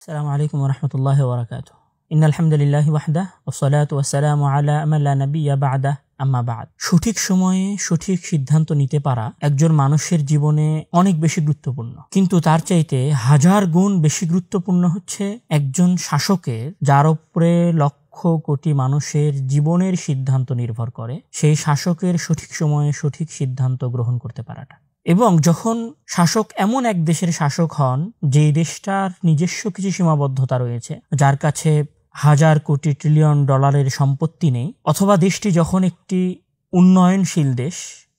আসসালামু আলাইকুম ওয়া রাহমাতুল্লাহি ওয়া বারাকাতুহু। ইন্নাল হামদুলিল্লাহি ওয়াহদাহু ওয়াসসালাতু ওয়াসসালামু আলা মান লা নাবিয়্যা বা'দাহ আম্মা বা'দ। সঠিক সময়ে সঠিক সিদ্ধান্ত নিতে পারা একজন মানুষের জীবনে অনেক বেশি গুরুত্বপূর্ণ, কিন্তু তার চাইতে হাজার গুণ বেশি গুরুত্বপূর্ণ হচ্ছে একজন শাসকের, যার উপরে লক্ষ কোটি মানুষের জীবনের সিদ্ধান্ত নির্ভর করে, সেই শাসকের সঠিক সময়ে সঠিক সিদ্ধান্ত গ্রহণ করতে পারাটা। এবং যখন শাসক এমন এক দেশের শাসক হন যেই দেশটার নিজস্ব কিছু সীমাবদ্ধতা রয়েছে, যার কাছে হাজার কোটি ট্রিলিয়ন ডলারের সম্পত্তি নেই, অথবা দেশটি যখন একটি উন্নয়নশীল দেশ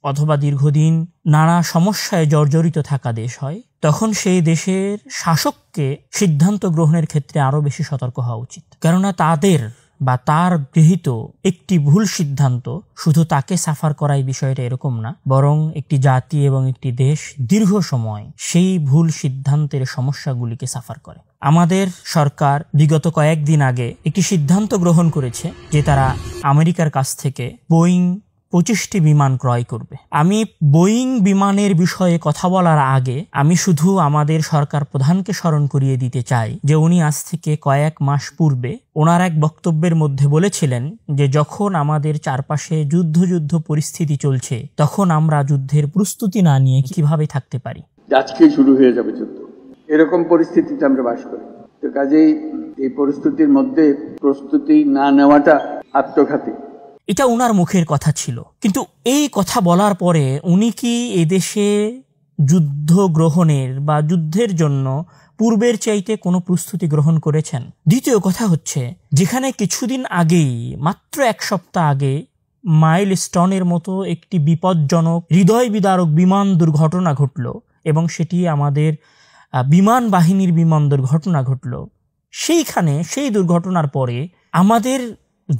অথবা দীর্ঘদিন নানা সমস্যায় জর্জরিত থাকা দেশ হয়, তখন সেই দেশের শাসককে সিদ্ধান্ত গ্রহণের ক্ষেত্রে আরো বেশি সতর্ক হওয়া উচিত। কেননা তাদের বা তার গৃহীত একটি ভুল সিদ্ধান্ত শুধু তাকে সাফার করাই বিষয়টা এরকম না, বরং একটি জাতি এবং একটি দেশ দীর্ঘ সময় সেই ভুল সিদ্ধান্তের সমস্যাগুলিকে সাফার করে। আমাদের সরকার বিগত কয়েকদিন আগে একটি সিদ্ধান্ত গ্রহণ করেছে যে তারা আমেরিকার কাছ থেকে বোয়িং 25টি বিমান ক্রয় করবে। আমি বোয়িং বিমানের বিষয়ে কথা বলার আগে আমি শুধু আমাদের সরকার প্রধানকে স্মরণ করিয়ে দিতে চাই যে উনি আজ থেকে কয়েক মাস পূর্বে ওনার এক বক্তব্যের মধ্যে বলেছিলেন যে যখন আমাদের চারপাশে যুদ্ধ পরিস্থিতি চলছে, তখন আমরা যুদ্ধের প্রস্তুতি না নিয়ে কিভাবে থাকতে পারি। আজকে শুরু হয়ে যাবে যুদ্ধ, এরকম পরিস্থিতিতে আমরা বাস করি। তো কাজেই এই পরিস্থিতির মধ্যে প্রস্তুতি না নেওয়াটা আত্মঘাতী। এটা উনার মুখের কথা ছিল, কিন্তু এই কথা বলার পরে উনি কি এদেশে যুদ্ধ গ্রহণের বা যুদ্ধের জন্য পূর্বের চাইতে কোনো প্রস্তুতি গ্রহণ করেছেন? দ্বিতীয় কথা হচ্ছে, যেখানে কিছুদিন আগেই, মাত্র এক সপ্তাহ আগে মাইলস্টোনের মতো একটি বিপজ্জনক হৃদয় বিদারক বিমান দুর্ঘটনা ঘটল, এবং সেটি আমাদের বিমান বাহিনীর বিমান দুর্ঘটনা ঘটল, সেই দুর্ঘটনার পরে আমাদের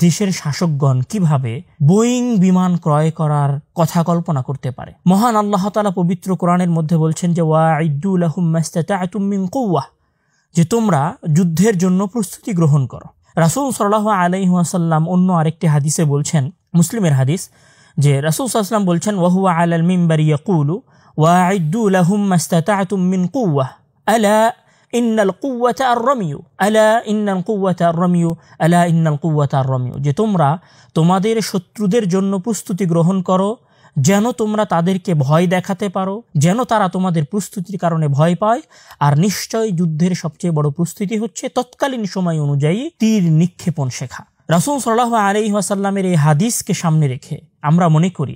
দেশের শাসকগণ কিভাবে বোয়িং বিমান ক্রয় করার কথা কল্পনা করতে পারে? মহান আল্লাহ তাআলা পবিত্র কোরআনের মধ্যে বলছেন যে ওয়াইদ্দু লাহুম মাস্তাতা'তুম মিন কুওয়াহ, যে তোমরা যুদ্ধের জন্য প্রস্তুতি গ্রহণ করো। রাসূল সাল্লাল্লাহু আলাইহি ওয়াসাল্লাম অন্য আরেকটি হাদিসে বলছেন, মুসলিমের হাদিস, যে রাসূল সাল্লাল্লাহু আলাইহি ওয়াসাল্লাম বলছেন ওয়া হুয়া আলাল মিম্বারি ইয়াকুলু ওয়াইদ্দু লাহুম মাস্তাতা'তুম মিন কুওয়াহ আলা ইন্নাল কুওয়াতা আর-রামিয়ু আলা ইন্নাল কুওয়াতা আর-রামিয়ু আলা ইন্নাল কুওয়াতা আর-রামিয়ু, যে তোমরা তোমাদের শত্রুদের জন্য প্রস্তুতি গ্রহণ করো, যেন তোমরা তাদেরকে ভয় দেখাতে পারো, যেন তারা তোমাদের প্রস্তুতির কারণে ভয় পায়। আর নিশ্চয় যুদ্ধের সবচেয়ে বড় প্রস্তুতি হচ্ছে তৎকালীন সময় অনুযায়ী তীর নিক্ষেপণ শেখা। রাসূল সাল্লাল্লাহু আলাইহি ওয়াসাল্লামের এই হাদিসকে সামনে রেখে আমরা মনে করি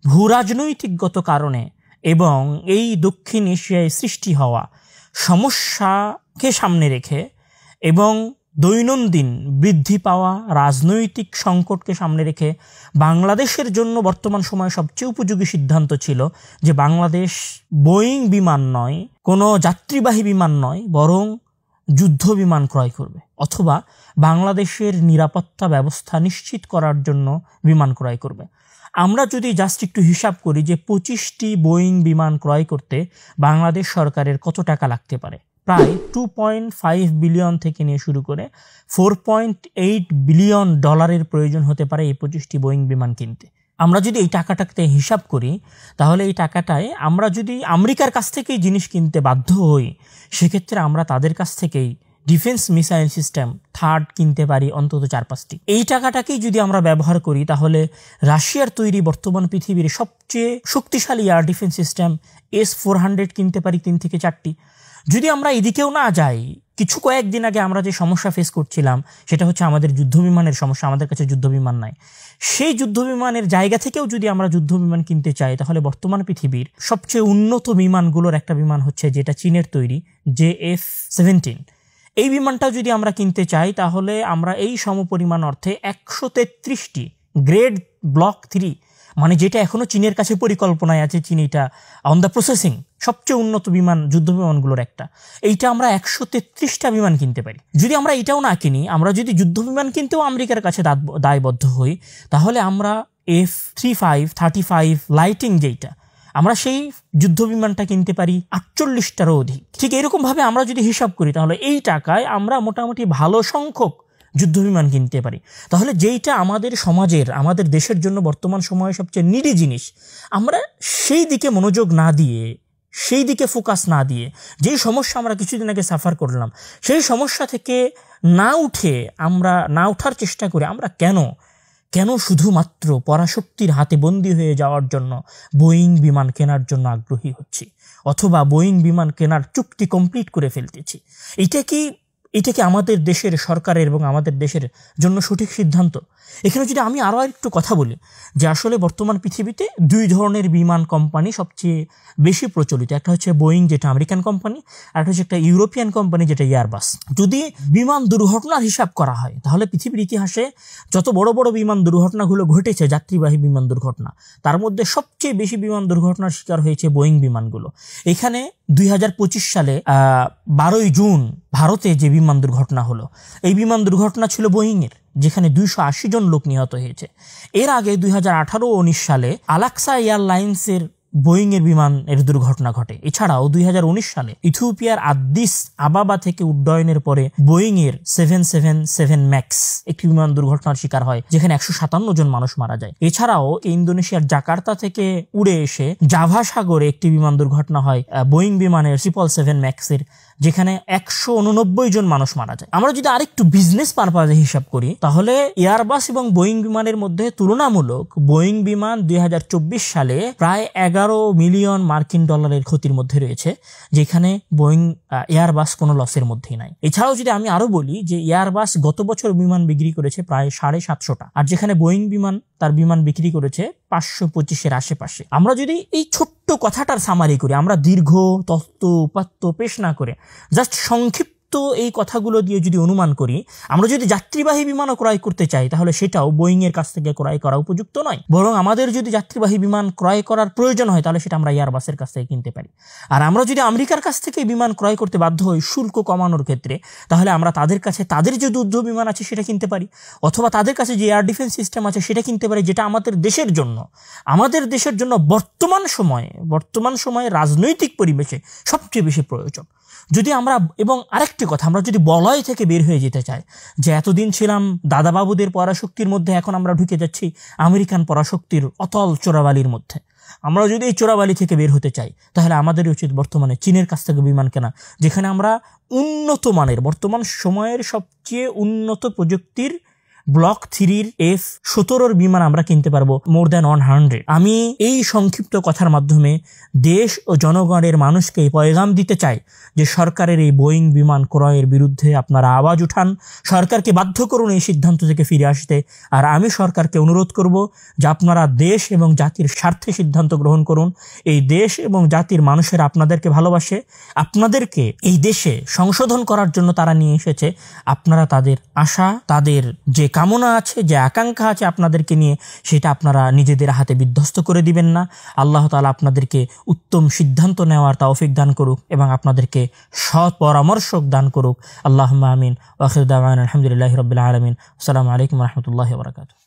ভূরাজনৈতিকগত কারণে এবং এই দক্ষিণ এশিয়ায় সৃষ্টি হওয়া সমস্যাকে সামনে রেখে এবং দৈনন্দিন বৃদ্ধি পাওয়া রাজনৈতিক সংকটকে সামনে রেখে বাংলাদেশের জন্য বর্তমান সময়ে সবচেয়ে উপযোগী সিদ্ধান্ত ছিল যে বাংলাদেশ বোয়িং বিমান নয়, কোনো যাত্রীবাহী বিমান নয়, বরং যুদ্ধ বিমান ক্রয় করবে, অথবা বাংলাদেশের নিরাপত্তা ব্যবস্থা নিশ্চিত করার জন্য বিমান ক্রয় করবে। আমরা যদি জাস্ট একটু হিসাব করি যে 25টি বোয়িং বিমান ক্রয় করতে বাংলাদেশ সরকারের কত টাকা লাগতে পারে, প্রায় 2.5 বিলিয়ন থেকে নিয়ে শুরু করে 4.8 বিলিয়ন ডলারের প্রয়োজন হতে পারে এই 25টি বোয়িং বিমান কিনতে। আমরা যদি এই টাকাটাকে হিসাব করি, তাহলে এই টাকাটায় আমরা যদি আমেরিকার কাছ থেকেই জিনিস কিনতে বাধ্য হই, সেক্ষেত্রে আমরা তাদের কাছ থেকেই ডিফেন্স মিসাইল সিস্টেম থার্ড কিনতে পারি অন্তত 4-5টি। এই টাকাটাকেই যদি আমরা ব্যবহার করি, তাহলে রাশিয়ার তৈরি বর্তমান পৃথিবীর সবচেয়ে শক্তিশালী এয়ার ডিফেন্স সিস্টেম S-400 কিনতে পারি 3 থেকে 4টি। যদি আমরা এদিকেও না যাই, কয়েকদিন আগে আমরা যে সমস্যা ফেস করছিলাম সেটা হচ্ছে আমাদের যুদ্ধবিমানের সমস্যা, আমাদের কাছে যুদ্ধবিমান নাই। সেই যুদ্ধবিমানের জায়গা থেকেও যদি আমরা যুদ্ধবিমান কিনতে চাই, তাহলে বর্তমান পৃথিবীর সবচেয়ে উন্নত বিমানগুলোর একটা বিমান হচ্ছে যেটা চীনের তৈরি, JF-17। এই বিমানটাও যদি আমরা কিনতে চাই, তাহলে আমরা এই সমপরিমাণ অর্থে 133টি গ্রেড ব্লক 3, মানে যেটা এখনো চীনের কাছে পরিকল্পনায় আছে, চীন এটা অন দ্য প্রসেসিং, সবচেয়ে উন্নত বিমান, যুদ্ধ বিমানগুলোর একটা, এইটা আমরা 133টা বিমান কিনতে পারি। যদি আমরা এটাও না কিনি, আমরা যদি যুদ্ধ বিমান কিনতেও আমেরিকার কাছে দায়বদ্ধ হই, তাহলে আমরা F-35 লাইটিং, যেটা আমরা সেই যুদ্ধ বিমানটা কিনতে পারি 48টারও অধিক। ঠিক এরকম ভাবে আমরা যদি হিসাব করি, তাহলে এই টাকায় আমরা মোটামুটি ভালো সংখ্যক যুদ্ধ বিমান কিনতে পারি। তাহলে যেইটা আমাদের সমাজের, আমাদের দেশের জন্য বর্তমান সময়ে সবচেয়ে নিডি জিনিস, আমরা সেই দিকে মনোযোগ না দিয়ে সেই দিকে ফোকাস না দিয়ে যেই সমস্যা আমরা কিছুদিন আগে সাফার করলাম সেই সমস্যা থেকে না ওঠার চেষ্টা করে আমরা কেন শুধুমাত্র পরাশক্তির হাতে বন্দী হয়ে যাওয়ার জন্য বোয়িং বিমান কেনার জন্য আগ্রহী হচ্ছি, অথবা বোয়িং বিমান কেনার চুক্তি কমপ্লিট করে ফেলতেছি? এটা কি আমাদের দেশের সরকারের এবং আমাদের দেশের জন্য সঠিক সিদ্ধান্ত? এখানে যদি আমি আরও একটু কথা বলি যে আসলে বর্তমান পৃথিবীতে দুই ধরনের বিমান কোম্পানি সবচেয়ে বেশি প্রচলিত। একটা হচ্ছে বোয়িং, যেটা আমেরিকান কোম্পানি, আর একটা হচ্ছে একটা ইউরোপিয়ান কোম্পানি, যেটা এয়ারবাস। যদি বিমান দুর্ঘটনার হিসাব করা হয় তাহলে পৃথিবীর ইতিহাসে যত বড় বড় বিমান দুর্ঘটনাগুলো ঘটেছে, যাত্রীবাহী বিমান দুর্ঘটনা, তার মধ্যে সবচেয়ে বেশি বিমান দুর্ঘটনার শিকার হয়েছে বোয়িং বিমানগুলো। এখানে 2025 সালে 12 জুন ভারতে যে বিমান দুর্ঘটনা হলো, এই বিমান দুর্ঘটনা ছিল বোয়িংয়ের, যেখানে 280 জন লোক নিহত হয়েছে। এর আগে 2018 ও 19 সালে আলাক্সা এয়ারলাইন্সের বোয়িংয়ের বিমানের দুর্ঘটনা ঘটে। এছাড়াও 2019 সালে ইথিওপিয়ার আদ্দিস আবাবা থেকে উড্ডয়নের পরে বোয়িংয়ের 777 ম্যাক্স একটি বিমান দুর্ঘটনার শিকার হয়, যেখানে 157 জন মানুষ মারা যায়। এছাড়াও ইন্দোনেশিয়ার জাকার্তা থেকে উড়ে এসে জাভা সাগরে একটি বিমান দুর্ঘটনা হয় বোয়িং বিমানের 777 ম্যাক্সের, যেখানে 189 জন মানুষ মারা যায়। আমরা যদি আরেকটু বিজনেস পারপাজে হিসাব করি তাহলে এয়ারবাস এবং বোয়িং বিমানের মধ্যে তুলনামূলক বোয়িং বিমান 2024 সালে প্রায় 11 মিলিয়ন মার্কিন ডলারের ক্ষতির মধ্যে রয়েছে, যেখানে এয়ারবাস কোনো লসের মধ্যেই নাই। এছাড়াও যদি আমি আরো বলি যে এয়ারবাস গত বছর বিমান বিক্রি করেছে প্রায় 750টা, আর যেখানে বোয়িং বিমান তার বিমান বিক্রি করেছে 525-এর আশেপাশে। আমরা যদি এই ছোট্ট কথাটার সামারি করি, আমরা দীর্ঘ তত্ত্ব উপাত্ত পেশ না করে জাস্ট সংক্ষিপ্ত এই কথাগুলো দিয়ে যদি অনুমান করি, আমরা যদি যাত্রীবাহী বিমানও ক্রয় করতে চাই তাহলে সেটাও বোয়িং এর কাছ থেকে ক্রয় করা উপযুক্ত নয়, বরং আমাদের যদি যাত্রীবাহী বিমান ক্রয় করার প্রয়োজন হয় তাহলে সেটা আমরা এয়ারবাসের কাছ থেকে কিনতে পারি। আর আমরা যদি আমেরিকার কাছ থেকে বিমান ক্রয় করতে বাধ্য হই শুল্ক কমানোর ক্ষেত্রে, তাহলে আমরা তাদের যে যুদ্ধ বিমান আছে সেটা কিনতে পারি, অথবা তাদের কাছে যে এয়ার ডিফেন্স সিস্টেম আছে সেটা কিনতে পারি, যেটা আমাদের দেশের জন্য বর্তমান সময়ে রাজনৈতিক পরিবেশে সবচেয়ে বেশি প্রয়োজন। যদি আমরা, এবং আরেকটি কথা, আমরা যদি বলয় থেকে বের হয়ে যেতে চাই, যে এতদিন ছিলাম দাদাবাবুদের পরাশক্তির মধ্যে, এখন আমরা ঢুকে যাচ্ছি আমেরিকান পরাশক্তির অতল চোরাবালির মধ্যে। আমরা যদি এই চোরাবালি থেকে বের হতে চাই তাহলে আমাদের উচিত বর্তমানে চীনের কাছ থেকে বিমান কেনা, যেখানে আমরা উন্নত মানের, বর্তমান সময়ের সবচেয়ে উন্নত প্রযুক্তির ব্লক 3-র F-17 বিমান আমরা কিনতে পারবো মোর দ্যান 100। আমি এই সংক্ষিপ্ত কথার মাধ্যমে দেশ ও জনগণের মানুষকে পয়গাম দিতে চাই যে সরকারের এই বোয়িং বিমান ক্রয়ের বিরুদ্ধে আপনারা আওয়াজ উঠান, সরকারকে বাধ্য করুন এই সিদ্ধান্ত থেকে ফিরে আসতে। আর আমি সরকারকে অনুরোধ করব যে আপনারা দেশ এবং জাতির স্বার্থে সিদ্ধান্ত গ্রহণ করুন। এই দেশ এবং জাতির মানুষেরা আপনাদেরকে ভালোবাসে, আপনাদেরকে এই দেশে সংশোধন করার জন্য তারা নিয়ে এসেছে। আপনারা তাদের আশা, তাদের যে কামনা আছে, যে আকাঙ্ক্ষা আছে আপনাদেরকে নিয়ে, সেটা আপনারা নিজেদের হাতে বিধ্বস্ত করে দিবেন না। আল্লাহ তাআলা আপনাদেরকে উত্তম সিদ্ধান্ত নেওয়ার তৌফিক দান করুক এবং আপনাদেরকে সৎ পরামর্শক দান করুক। আল্লাহুম্মা আমিন। ওয়া আখিরু দাওয়ানা আলহামদুলিল্লাহি রাব্বিল আলামিন। আসসালামু আলাইকুম ওয়া রাহমাতুল্লাহি ওয়া বারাকাতুহু।